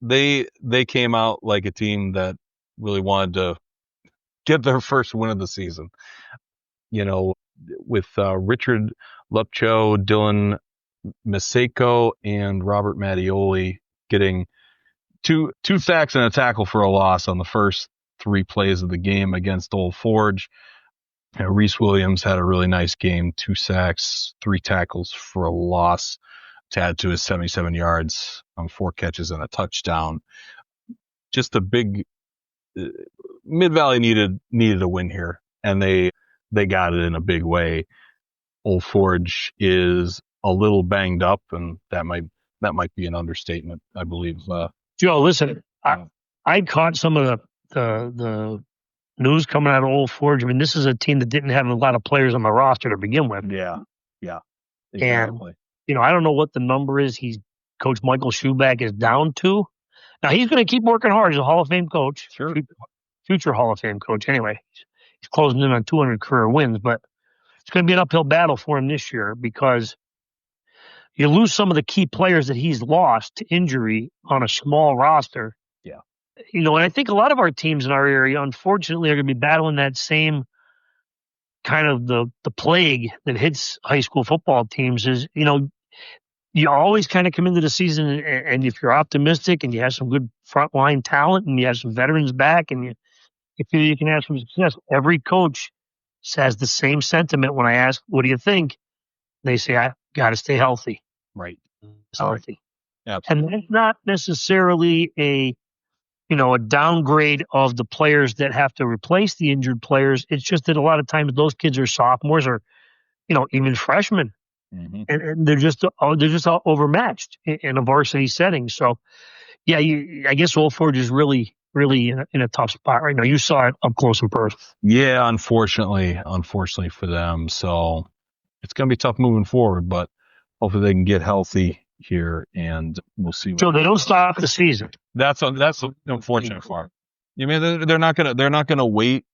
A: they came out like a team that really wanted to get their first win of the season. With Richard Lupcho, Dylan Maseko, and Robert Mattioli getting two sacks and a tackle for a loss on the first 3 plays of the game against Old Forge. Reese Williams had a really nice game, 2 sacks, 3 tackles for a loss to add to his 77 yards on 4 catches and a touchdown. Just a big Mid-Valley needed a win here, and they got it in a big way. Old Forge is a little banged up, and that might be an understatement, I believe.
B: Joe, listen, I caught some of the news coming out of Old Forge. I mean, this is a team that didn't have a lot of players on the roster to begin with.
A: Yeah,
B: exactly. And I don't know what the number is. Coach Michael Schuback is down to. Now he's going to keep working hard. He's a Hall of Fame coach,
A: sure,
B: future Hall of Fame coach. Anyway, he's closing in on 200 career wins, but it's going to be an uphill battle for him this year because you lose some of the key players that he's lost to injury on a small roster.
A: Yeah.
B: And I think a lot of our teams in our area, unfortunately, are going to be battling that same kind of the plague that hits high school football teams is, you always kind of come into the season and if you're optimistic and you have some good frontline talent and you have some veterans back and you feel you can have some success, every coach has the same sentiment when I ask, what do you think? They say, I got to stay healthy.
A: Right.
B: Healthy.
A: Absolutely.
B: And that's not necessarily a downgrade of the players that have to replace the injured players. It's just that a lot of times those kids are sophomores or, even freshmen.
A: Mm-hmm.
B: And they're just all overmatched in a varsity setting. So, yeah, I guess Old Forge is really, really in a tough spot right now. You saw it up close and personal.
A: Yeah, unfortunately for them. So it's going to be tough moving forward, but hopefully they can get healthy here, and we'll see.
B: So they don't stop the season.
A: That's unfortunate for them. You mean they're not gonna wait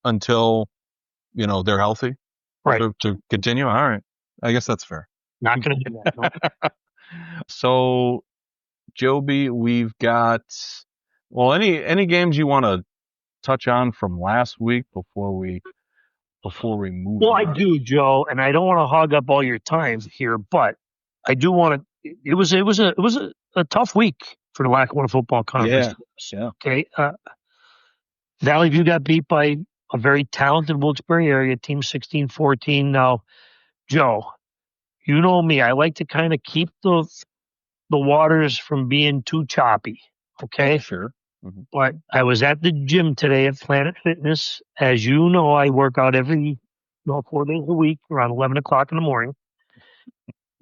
A: until they're healthy,
B: right?
A: To continue. All right. I guess that's fair.
B: Not going to do that. No.
A: So, Joby, we've got any games you want to touch on from last week before we move?
B: Well,
A: on?
B: I do, Joe, and I don't want to hog up all your time here, but I do want to. It was a tough week for the Lackawanna Football Conference.
A: Yeah.
B: Okay. Valley View got beat by a very talented Wilkes-Barre area team, 16-14. Now, Joe, you know me. I like to kind of keep the waters from being too choppy. Okay.
A: Sure.
B: Mm-hmm. But I was at the gym today at Planet Fitness. As you know, I work out 4 days a week around 11 o'clock in the morning.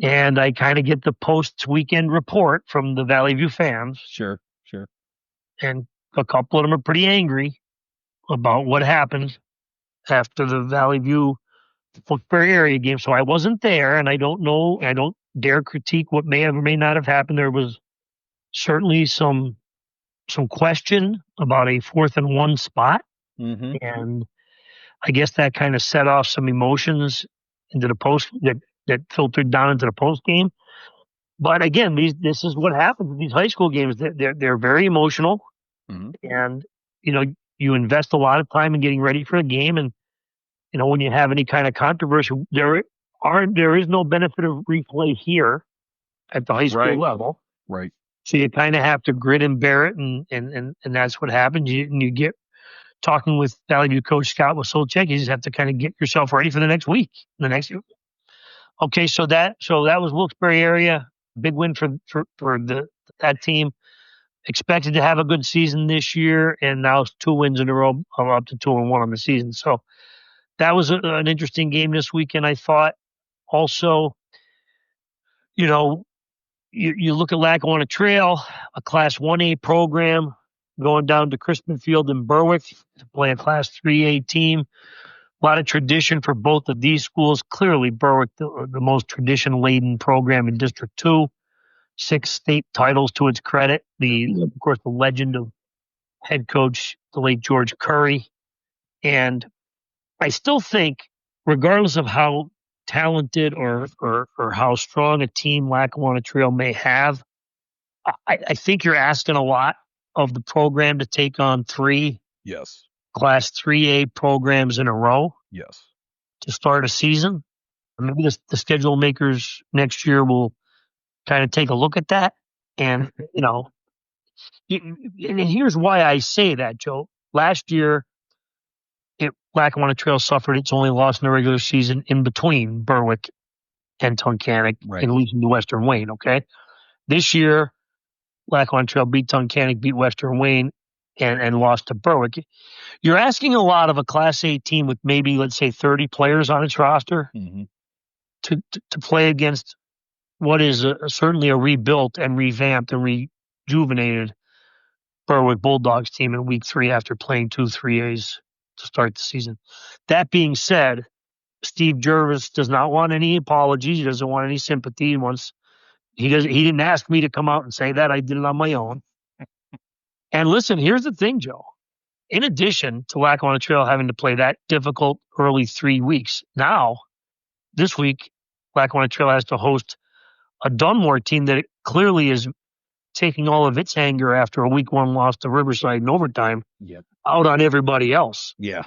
B: And I kind of get the post-weekend report from the Valley View fans.
A: Sure.
B: And a couple of them are pretty angry about what happened after the Valley View Wilkes-Barre area game. So I wasn't there, and I don't know. I don't dare critique what may have or may not have happened. There was certainly some question about a 4th and 1 spot.
A: Mm-hmm.
B: And I guess that kind of set off some emotions into the post that filtered down into the post game. But again, this is what happens in these high school games. They're very emotional,
A: mm-hmm.
B: and you invest a lot of time in getting ready for a game. And when you have any kind of controversy, there is no benefit of replay here at the high school level.
A: Right.
B: So you kind of have to grit and bear it, and that's what happens. You get talking with Valley View coach Scott Wasolchek. You just have to kind of get yourself ready for the next week, Okay, so that was Wilkes-Barre area, big win for that team. Expected to have a good season this year, and now it's 2 wins in a row, up to 2-1 on the season. So that was an interesting game this weekend, I thought. Also, you look at Lackawanna Trail, a Class 1A program going down to Crispin Field in Berwick to play a Class 3A team. A lot of tradition for both of these schools. Clearly, Berwick, the most tradition-laden program in District 2. 6 state titles to its credit. Of course, the legend of head coach, the late George Curry. And I still think, regardless of how talented or how strong a team Lackawanna Trail may have, I think you're asking a lot of the program to take on 3 Class 3A programs in a row.
A: Yes.
B: To start a season. Maybe the schedule makers next year will kind of take a look at that and, And here's why I say that, Joe. Last year, Lackawanna Trail suffered its only loss in the regular season in between Berwick and Tunkhannock in losing to Western Wayne, okay? This year, Lackawanna Trail beat Tunkhannock, beat Western Wayne, and lost to Berwick. You're asking a lot of a Class A team with maybe, let's say, 30 players on its roster to play against what is certainly a rebuilt and revamped and rejuvenated Berwick Bulldogs team in week 3 after playing 2 3As to start the season. That being said, Steve Jervis does not want any apologies. He doesn't want any sympathy. He didn't ask me to come out and say that. I did it on my own. And listen, here's the thing, Joe. In addition to Lackawanna Trail having to play that difficult early 3 weeks, now, this week, Lackawanna Trail has to host a Dunmore team that clearly is taking all of its anger after a week 1 loss to Riverside in overtime out on everybody else.
A: Yeah.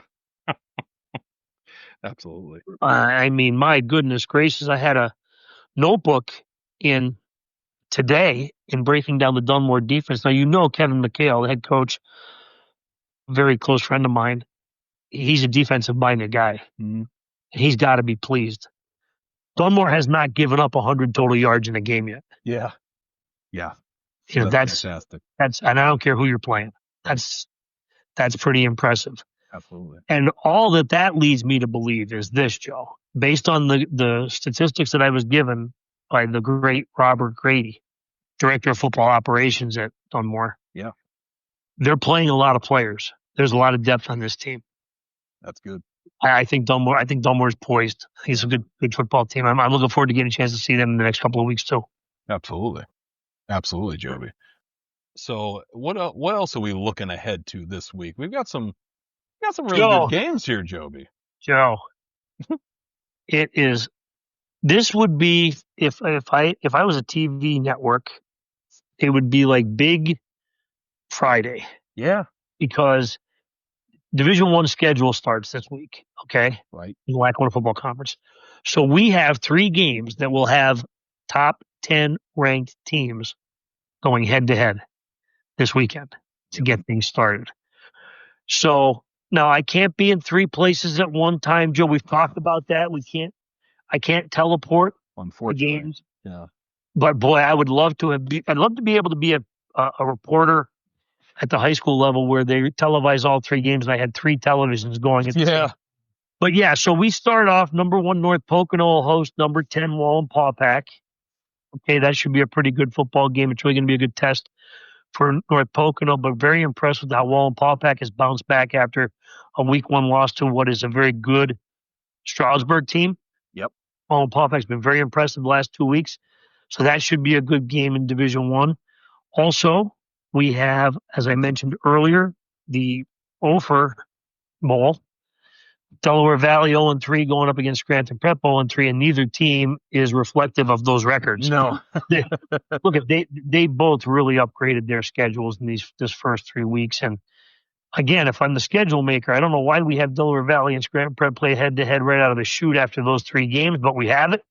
A: Absolutely.
B: I mean, my goodness gracious, I had a notebook in today in breaking down the Dunmore defense. Now, you know Kevin McHale, the head coach, very close friend of mine. He's a defensive-minded guy. He's got to be pleased. Dunmore has not given up 100 total yards in a game yet.
A: Yeah.
B: You know, that's
A: fantastic.
B: And I don't care who you're playing. That's pretty impressive.
A: Absolutely.
B: And all that leads me to believe is this, Joe. Based on the statistics that I was given by the great Robert Grady, director of football operations at Dunmore.
A: Yeah.
B: They're playing a lot of players. There's a lot of depth on this team.
A: That's good.
B: I think Dunmore is poised. He's a good football team. I'm looking forward to getting a chance to see them in the next couple of weeks too.
A: Absolutely, Joby. So what else are we looking ahead to this week? We've got some really good games here, Joby.
B: Joe, it is. This would be if I was a TV network, it would be like Big Friday.
A: Yeah,
B: because Division I schedule starts this week. Okay,
A: right.
B: In the Lackawanna Football Conference, so we have 3 games that will have top 10 ranked teams going head to head this weekend to get things started. So now I can't be in 3 places at one time, Joe. We've talked about that. I can't teleport the games.
A: Yeah.
B: But boy, I'd love to be able to be a reporter at the high school level where they televise all 3 games and I had 3 televisions going at the same. But yeah, so we start off number 1 North Pocono will host number 10 Wallenpaupack. Okay, that should be a pretty good football game. It's really going to be a good test for North Pocono, but very impressed with how Wallenpaupack has bounced back after a week 1 loss to what is a very good Stroudsburg team.
A: Yep.
B: Wallenpaupack's been very impressive the last 2 weeks. So that should be a good game in Division I. Also, we have, as I mentioned earlier, the Ophir Bowl. Delaware Valley 0-3 going up against Scranton Prep 0-3, and neither team is reflective of those records.
A: No.
B: Look, they both really upgraded their schedules in this first 3 weeks. And again, if I'm the schedule maker, I don't know why we have Delaware Valley and Scranton Prep play head-to-head right out of the chute after those 3 games, but we have it.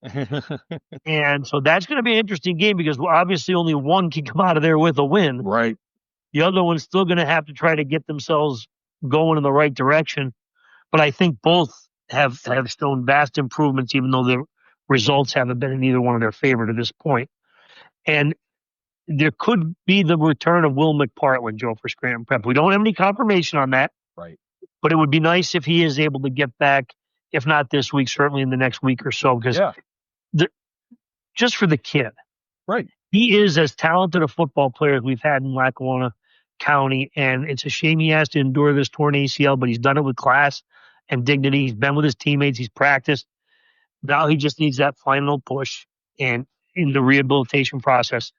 B: And so that's going to be an interesting game because obviously only one can come out of there with a win.
A: Right.
B: The other one's still going to have to try to get themselves going in the right direction. But I think both have shown vast improvements, even though the results haven't been in either one of their favor to this point. And there could be the return of Will McPartland, Joe, for Scranton Prep. We don't have any confirmation on that.
A: Right.
B: But it would be nice if he is able to get back, if not this week, certainly in the next week or so, because just for the kid.
A: Right.
B: He is as talented a football player as we've had in Lackawanna County, and it's a shame he has to endure this torn ACL, but he's done it with class and dignity. He's been with his teammates. He's practiced. Now he just needs that final push and in the rehabilitation process,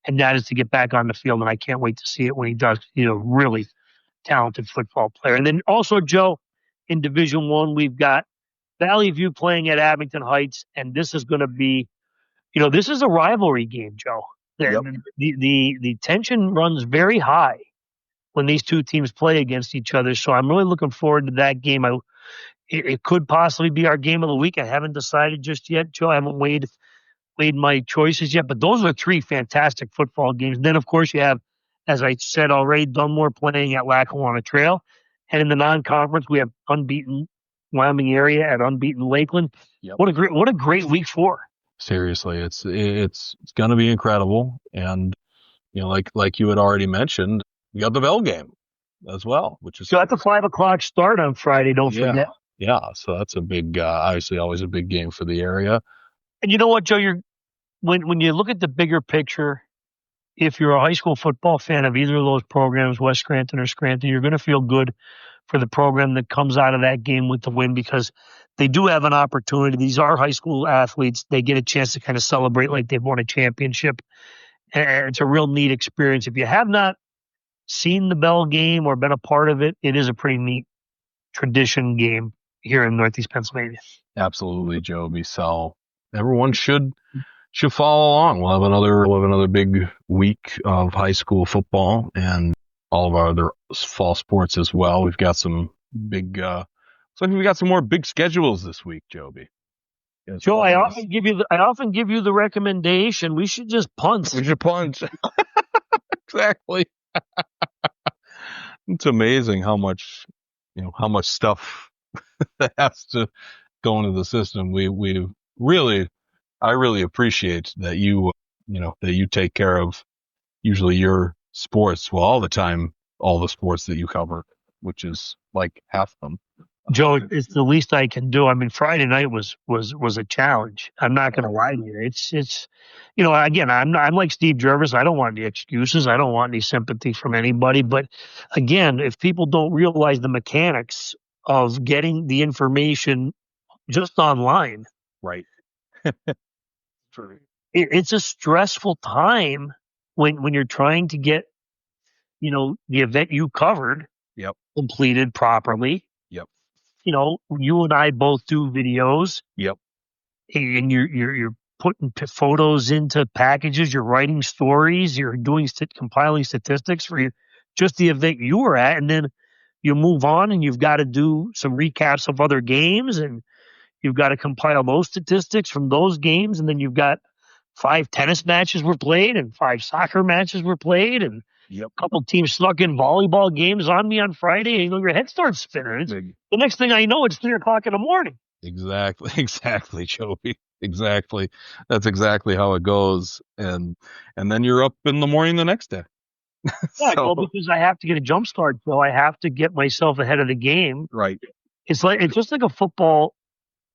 B: and that is to get back on the field, and I can't wait to see it when he does. He's a really talented football player. And then also, Joe, in Division I, we've got Valley View playing at Abington Heights, and this is going to be, this is a rivalry game, Joe.
A: Yep.
B: The tension runs very high when these two teams play against each other. So I'm really looking forward to that game. It could possibly be our game of the week. I haven't decided just yet, Joe. I haven't weighed my choices yet. But those are 3 fantastic football games. And then, of course, you have as I said already, Dunmore playing at Lackawanna Trail. And in the non-conference, we have unbeaten Wyoming area at unbeaten Lakeland.
A: Yep.
B: What a great week 4.
A: Seriously, it's going to be incredible. And, like you had already mentioned, we got the Bell game as well, which is.
B: So at the 5:00 start on Friday, don't forget.
A: Yeah. So that's a big, obviously always a big game for the area.
B: And you know what, Joe, when you look at the bigger picture, if you're a high school football fan of either of those programs, West Scranton or Scranton, you're going to feel good for the program that comes out of that game with the win, because they do have an opportunity. These are high school athletes. They get a chance to kind of celebrate like they've won a championship. And it's a real neat experience. If you have not seen the Bell game or been a part of it, it is a pretty neat tradition game here in Northeast Pennsylvania.
A: Absolutely, Joby. So everyone should follow along. We'll have another big week of high school football and all of our other fall sports as well. We've got some big, looks like we got some more big schedules this week, Joby.
B: Joe, I often give you the recommendation. We should just punt.
A: We should punt. Exactly. It's amazing how much stuff that has to go into the system. I really appreciate that you take care of usually your sports, well, all the time, all the sports that you cover, which is like half of them.
B: Joe, it's the least I can do. I mean, Friday night was a challenge. I'm not going to lie to you. It's again, I'm like Steve Jervis. I don't want any excuses. I don't want any sympathy from anybody. But again, if people don't realize the mechanics of getting the information just online,
A: right?
B: It's a stressful time when you're trying to get the event you covered completed properly.
A: Yep.
B: You and I both do videos.
A: Yep.
B: And you're putting photos into packages. You're writing stories. You're doing compiling statistics for just the event you were at, and then you move on and you've got to do some recaps of other games, and you've got to compile those statistics from those games, and then you've got 5 tennis matches were played and 5 soccer matches were played, and a couple teams snuck in volleyball games on me on Friday, and your head starts spinning. The next thing I know, it's 3:00 in the morning.
A: Exactly, Joby. Exactly. That's exactly how it goes. And then you're up in the morning the next day.
B: Well, because I have to get a jump start, so I have to get myself ahead of the game.
A: Right.
B: It's just like a football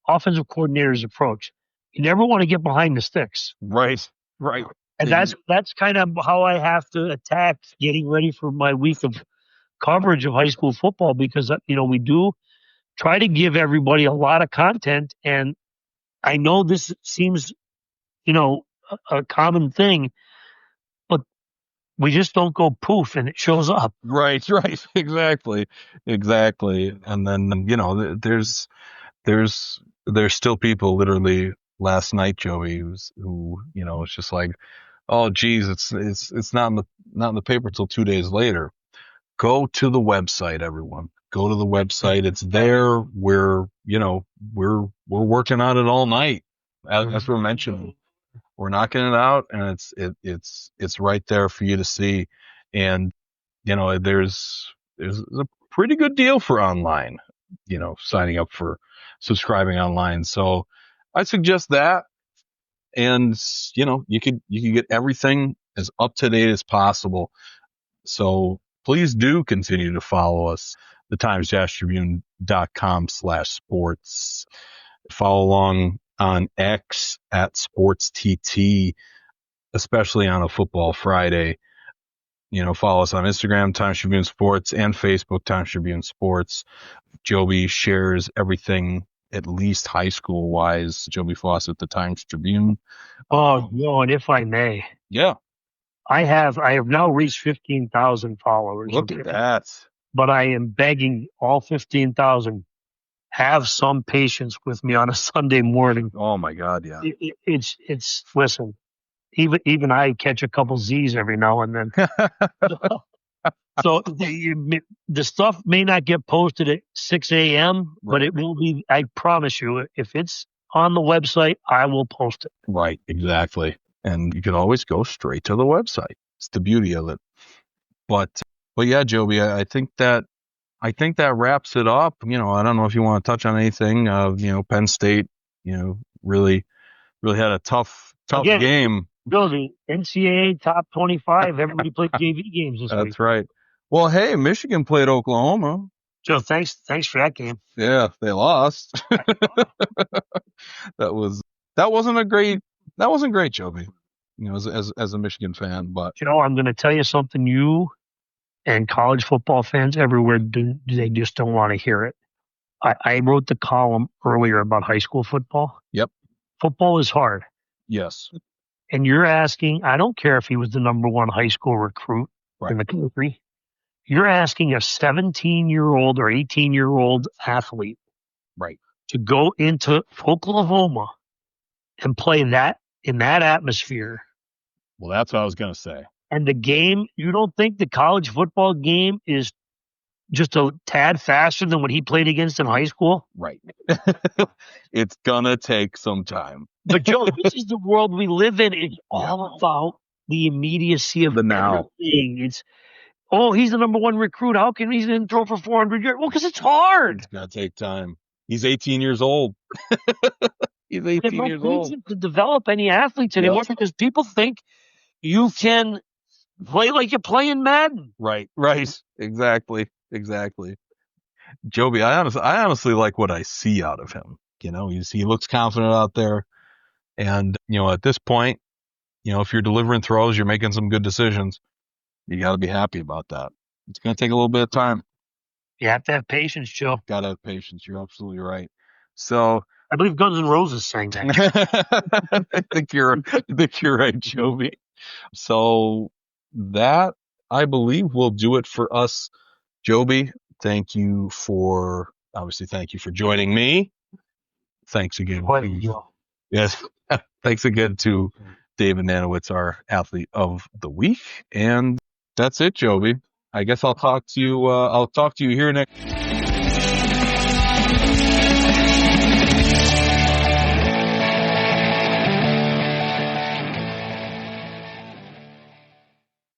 B: offensive coordinator's approach. You never want to get behind the sticks.
A: Right.
B: And that's kind of how I have to attack getting ready for my week of coverage of high school football, because we do try to give everybody a lot of content, and I know this seems a common thing, but we just don't go poof and it shows up.
A: Right. Exactly. And then there's still people literally last night, Joey, who it's just like, oh geez, it's not in the paper till 2 days later. Go to the website, everyone. Go to the website. It's there. We're working on it all night. As we're mentioning, we're knocking it out, and it's right there for you to see. And there's a pretty good deal for online. Signing up for subscribing online. So I suggest that. And you could get everything as up to date as possible. So please do continue to follow us, the Times-Tribune.com/sports. Follow along on X at SportsTT, especially on a football Friday. Follow us on Instagram, Times-Tribune Sports, and Facebook, Times-Tribune Sports. Joby shares everything, at least high school wise. Joby Fawcett, the Times-Tribune.
B: Oh, no, and if I may.
A: Yeah.
B: I have now reached 15,000 followers.
A: Look at that.
B: But I am begging all 15,000, have some patience with me on a Sunday morning.
A: Oh my God, yeah.
B: It's listen, even I catch a couple Z's every now and then. So the stuff may not get posted at 6 a.m., but it will be, I promise you, if it's on the website, I will post it.
A: Right, exactly. And you can always go straight to the website. It's the beauty of it. But yeah, Joby, I think that wraps it up. I don't know if you want to touch on anything. Penn State, really had a tough
B: Again,
A: game.
B: Billy, NCAA top 25. Everybody played JV games this week.
A: That's right. Well, hey, Michigan played Oklahoma.
B: Joe, thanks for that game.
A: Yeah, they lost. That wasn't great, Joby. As a Michigan fan, but
B: I'm going to tell you something. You and college football fans everywhere they just don't want to hear it. I wrote the column earlier about high school football.
A: Yep.
B: Football is hard.
A: Yes.
B: And you're asking, I don't care if he was the number one high school recruit
A: Right.
B: in the country. You're asking a 17-year-old or 18-year-old athlete
A: right
B: to go into Oklahoma and play that in that atmosphere.
A: Well, that's what I was going to say.
B: And the game, you don't think the college football game is just a tad faster than what he played against in high school?
A: Right. It's going to take some time.
B: But, Joe, this is the world we live in. It's all about the immediacy of
A: the now.
B: Everything. It's, he's the number one recruit. How can he throw for 400 yards? Well, because it's hard.
A: It's going to take time. He's 18 years old. He's 18 years old.
B: To develop any athletes anymore because people think you can play like you're playing Madden.
A: Right. Exactly. Joby, I honestly like what I see out of him. He looks confident out there. And, at this point, if you're delivering throws, you're making some good decisions. You got to be happy about that. It's going to take a little bit of time.
B: You have to have patience, Joe.
A: Got to have patience. You're absolutely right. So
B: I believe Guns N' Roses sang that.
A: I think you're right, Joby. So that, I believe, will do it for us. Joby, thank you for joining me. Thanks again. Yes. Thanks again to David Naniewicz, our athlete of the week. And that's it, Joby. I guess I'll talk to you here next.